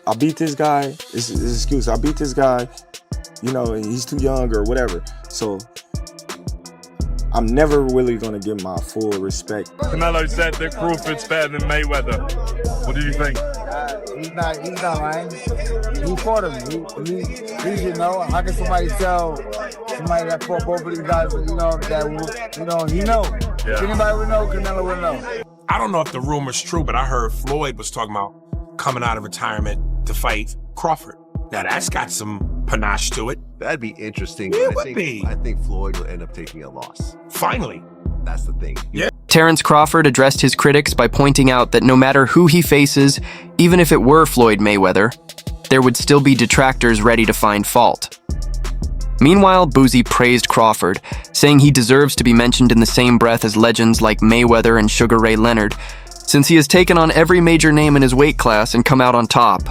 I beat this guy. It's his excuse. I beat this guy. You know, he's too young or whatever. So I'm never really gonna give my full respect. Canelo said that Crawford's better than Mayweather. What do you think? He's not lying. He fought him. He you know, how can somebody tell somebody that fought both of these guys, you know, that, you know, he know. Yeah. If anybody would know, Canelo would know. I don't know if the rumor's true, but I heard Floyd was talking about coming out of retirement to fight Crawford. Now that's got some panache to it. That'd be interesting. It would be. I think Floyd will end up taking a loss. Finally. That's the thing. Yeah. Terence Crawford addressed his critics by pointing out that no matter who he faces, even if it were Floyd Mayweather, there would still be detractors ready to find fault. Meanwhile, Boozy praised Crawford, saying he deserves to be mentioned in the same breath as legends like Mayweather and Sugar Ray Leonard, since he has taken on every major name in his weight class and come out on top.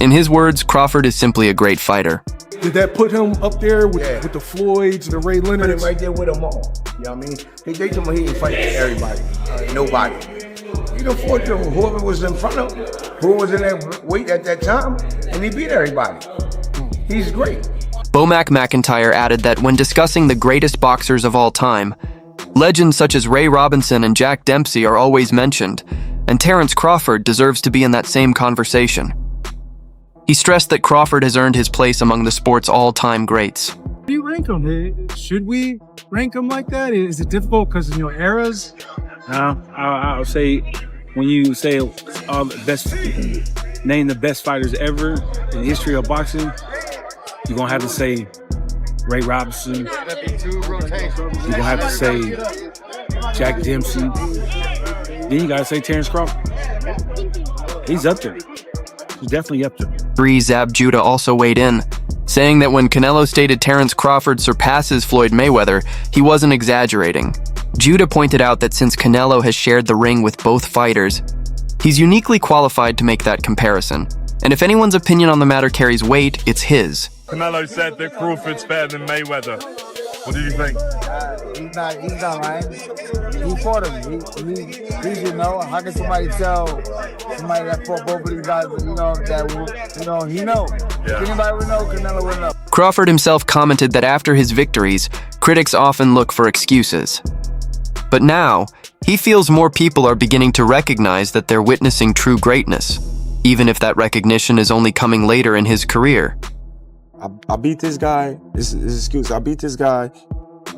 In his words, Crawford is simply a great fighter. Did that put him up there with the Floyds, the Ray Leonards? Put him right there with them all. You know what I mean? They told me he ain't fighting everybody. Nobody. He done fought to whoever was in front of him, who was in that weight at that time, and he beat everybody. He's great. Bomac McIntyre added that when discussing the greatest boxers of all time, legends such as Ray Robinson and Jack Dempsey are always mentioned, and Terence Crawford deserves to be in that same conversation. He stressed that Crawford has earned his place among the sport's all-time greats. How do you rank him? Should we rank him like that? Is it difficult because of eras? No, I would say when you say name the best fighters ever in the history of boxing, you're gonna have to say Ray Robinson. You're gonna have to say Jack Dempsey. Then you gotta say Terence Crawford. He's up there. He's definitely up there. Zab Judah also weighed in, saying that when Canelo stated Terence Crawford surpasses Floyd Mayweather, he wasn't exaggerating. Judah pointed out that since Canelo has shared the ring with both fighters, he's uniquely qualified to make that comparison. And if anyone's opinion on the matter carries weight, it's his. Canelo said that Crawford's better than Mayweather. What do you think? He's not lying. He fought him. He you know, how can somebody tell somebody that fought both of these guys, you know, that, you know, he know. Yeah. If anybody would know, Canelo would know. Crawford himself commented that after his victories, critics often look for excuses. But now, he feels more people are beginning to recognize that they're witnessing true greatness, even if that recognition is only coming later in his career. I beat this guy. It's his excuse. I beat this guy.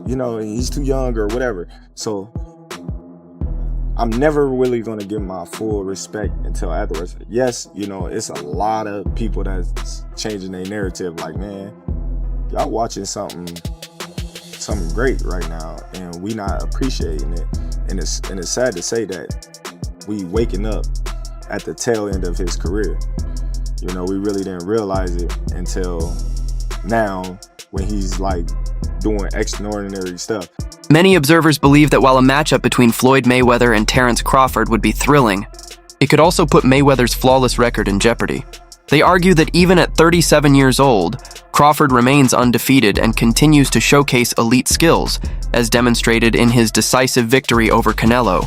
You know, he's too young or whatever. So I'm never really gonna give my full respect until afterwards. Yes, you know, it's a lot of people that's changing their narrative. Like, man, y'all watching something great right now, and we not appreciating it. And it's sad to say that we waking up at the tail end of his career. You know, we really didn't realize it until now when he's like doing extraordinary stuff. Many observers believe that while a matchup between Floyd Mayweather and Terence Crawford would be thrilling, it could also put Mayweather's flawless record in jeopardy. They argue that even at 37 years old, Crawford remains undefeated and continues to showcase elite skills, as demonstrated in his decisive victory over Canelo,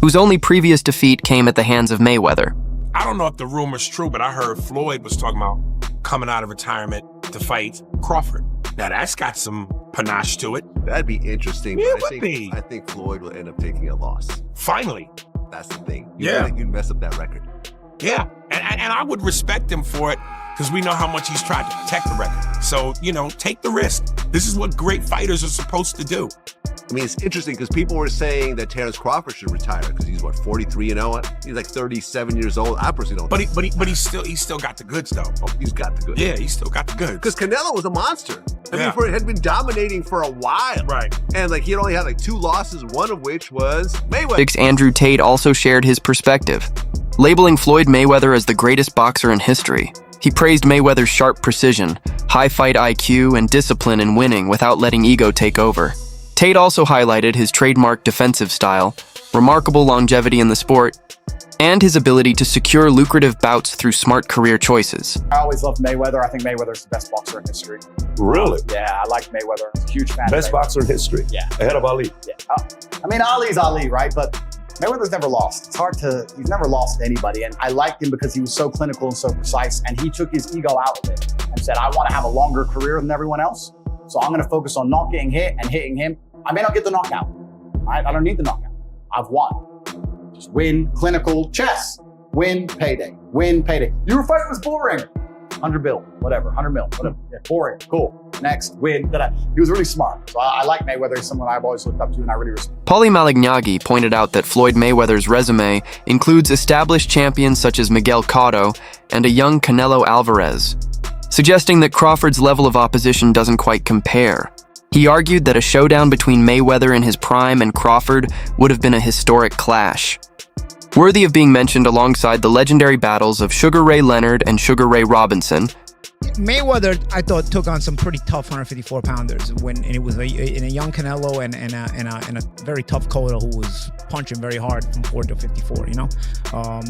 whose only previous defeat came at the hands of Mayweather. I don't know if the rumor's true, but I heard Floyd was talking about coming out of retirement to fight Crawford. Now that's got some panache to it. That'd be interesting. It would be. I think Floyd will end up taking a loss. Finally. That's the thing. You'd mess up that record. Yeah, and I would respect him for it because we know how much he's tried to protect the record. So, you know, take the risk. This is what great fighters are supposed to do. I mean, it's interesting because people were saying that Terence Crawford should retire because he's what, 43-0? He's like 37 years old. I personally don't. But he's still got the goods though. Oh, he's got the goods. Yeah, he's still got the goods. Because Canelo was a monster. I mean, he had been dominating for a while. Right. And like he had only had like 2 losses, one of which was Mayweather. Andrew Tate also shared his perspective, labeling Floyd Mayweather as the greatest boxer in history. He praised Mayweather's sharp precision, high fight IQ, and discipline in winning without letting ego take over. Tate also highlighted his trademark defensive style, remarkable longevity in the sport, and his ability to secure lucrative bouts through smart career choices. I always loved Mayweather. I think Mayweather's the best boxer in history. Really? Yeah, I like Mayweather. I'm a huge fan. Best boxer in history? Yeah. Ahead of Ali? Yeah. I mean, Ali's Ali, right? But Mayweather's never lost. He's never lost to anybody. And I liked him because he was so clinical and so precise. And he took his ego out of it and said, I want to have a longer career than everyone else. So I'm going to focus on not getting hit and hitting him. I may not get the knockout. I don't need the knockout. I've won. Just win, clinical, chess. Win, payday. Win, payday. Your fight was boring. 100 bill, whatever, 100 mil, whatever. Yeah, boring, cool. Next, win. He was really smart. So I like Mayweather. He's someone I've always looked up to and I really respect. Paulie Malignaggi pointed out that Floyd Mayweather's resume includes established champions such as Miguel Cotto and a young Canelo Alvarez, suggesting that Crawford's level of opposition doesn't quite compare. He argued that a showdown between Mayweather in his prime and Crawford would have been a historic clash, worthy of being mentioned alongside the legendary battles of Sugar Ray Leonard and Sugar Ray Robinson. Mayweather, I thought, took on some pretty tough 154-pounders when it was in a young Canelo and a very tough Cotto who was punching very hard from 40 to 54. You know,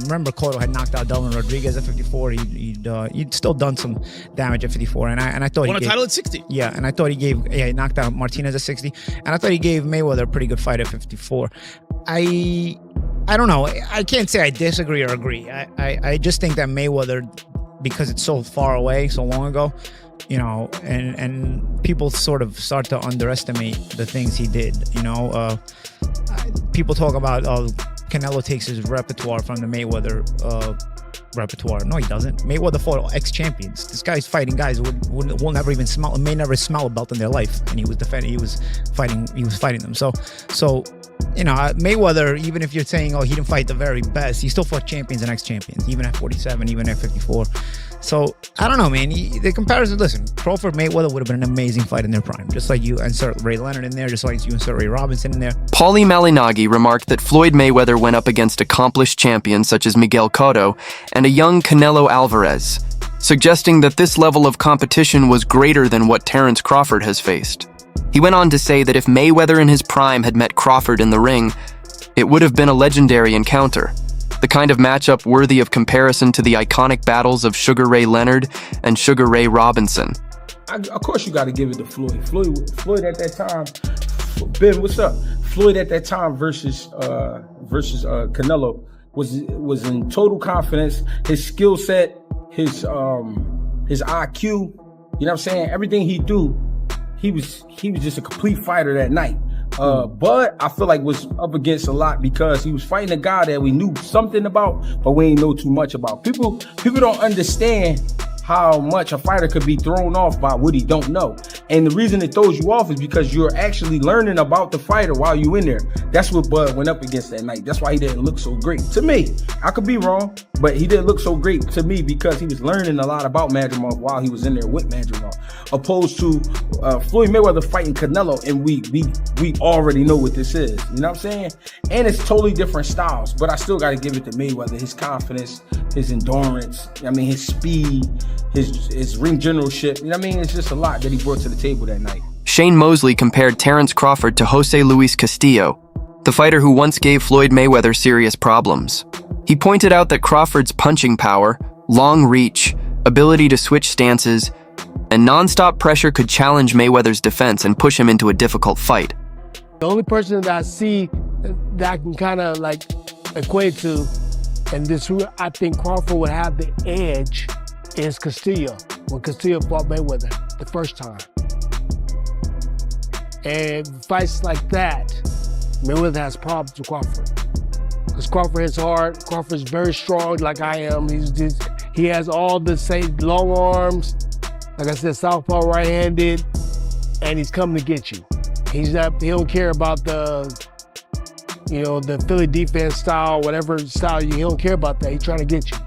remember Cotto had knocked out Delvin Rodriguez at 54. He'd still done some damage at 54, and I thought won a title at 60. Yeah, and I thought he knocked out Martinez at 60, and I thought he gave Mayweather a pretty good fight at 54. I don't know. I can't say I disagree or agree. I just think that Mayweather, because it's so far away, so long ago, you know, and people sort of start to underestimate the things he did. You know, people talk about Canelo takes his repertoire from the Mayweather repertoire. No, he doesn't. Mayweather fought ex-champions. This guy's fighting guys who will never even may never smell a belt in their life, and he was fighting them. So. You know, Mayweather, even if you're saying, he didn't fight the very best, he still fought champions and ex-champions, even at 47, even at 54. So, I don't know, man. The comparison, listen, Crawford, Mayweather would have been an amazing fight in their prime. Just like you insert Ray Leonard in there, just like you insert Ray Robinson in there. Paulie Malignaggi remarked that Floyd Mayweather went up against accomplished champions such as Miguel Cotto and a young Canelo Alvarez, suggesting that this level of competition was greater than what Terence Crawford has faced. He went on to say that if Mayweather in his prime had met Crawford in the ring, it would have been a legendary encounter, the kind of matchup worthy of comparison to the iconic battles of Sugar Ray Leonard and Sugar Ray Robinson. Of course you got to give it to Floyd. Floyd at that time, Ben, what's up? Floyd at that time versus Canelo was in total confidence. His skill set, his IQ, you know what I'm saying? Everything he do, he was just a complete fighter that night. But I feel like was up against a lot because he was fighting a guy that we knew something about, but we ain't know too much about. People don't understand how much a fighter could be thrown off by what he don't know. And the reason it throws you off is because you're actually learning about the fighter while you in there. That's what Bud went up against that night. That's why he didn't look so great. To me, I could be wrong, but he didn't look so great to me because he was learning a lot about Madrimov while he was in there with Madrimov. Opposed to Floyd Mayweather fighting Canelo, and we already know what this is. You know what I'm saying? And it's totally different styles, but I still got to give it to Mayweather. His confidence, his endurance, his speed, his ring generalship. You know what I mean? It's just a lot that he brought to the table that night. Shane Mosley compared Terence Crawford to Jose Luis Castillo, the fighter who once gave Floyd Mayweather serious problems. He pointed out that Crawford's punching power, long reach, ability to switch stances, and non-stop pressure could challenge Mayweather's defense and push him into a difficult fight. The only person that I see that I can kind of like equate to, and this I think Crawford would have the edge, is Castillo, when Castillo fought Mayweather the first time. And fights like that, Mayweather has problems with Crawford. Because Crawford hits hard, Crawford's very strong like I am. He has all the same long arms, like I said, southpaw right-handed, and he's coming to get you. He don't care about the Philly defense style, whatever style, he don't care about that. He's trying to get you.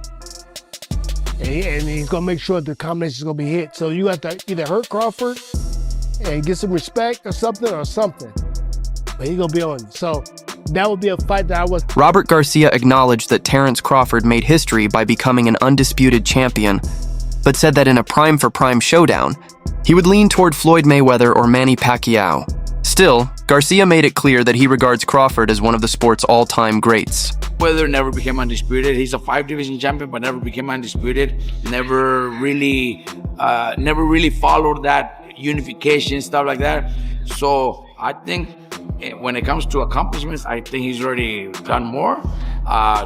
And he's gonna make sure the combination is gonna be hit. So you have to either hurt Crawford and get some respect or something. But he's gonna be on you. So that would be a fight that I was. Robert Garcia acknowledged that Terence Crawford made history by becoming an undisputed champion, but said that in a prime-for-prime showdown, he would lean toward Floyd Mayweather or Manny Pacquiao. Still, Garcia made it clear that he regards Crawford as one of the sport's all-time greats. Mayweather never became undisputed. He's a 5-division champion, but never became undisputed. Never really followed that unification, stuff like that. So I think when it comes to accomplishments, I think he's already done more.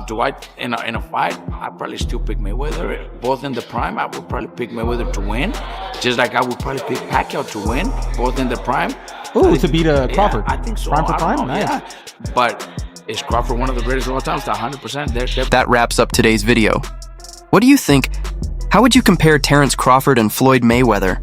Do I, in a fight, I probably still pick Mayweather. Both in the prime, I would probably pick Mayweather to win. Just like I would probably pick Pacquiao to win, both in the prime. Ooh, to beat Crawford. Yeah, I think so. Prime for I don't prime? know, Nice. yeah. But is Crawford one of the greatest of all time? 100%. That wraps up today's video. What do you think? How would you compare Terence Crawford and Floyd Mayweather?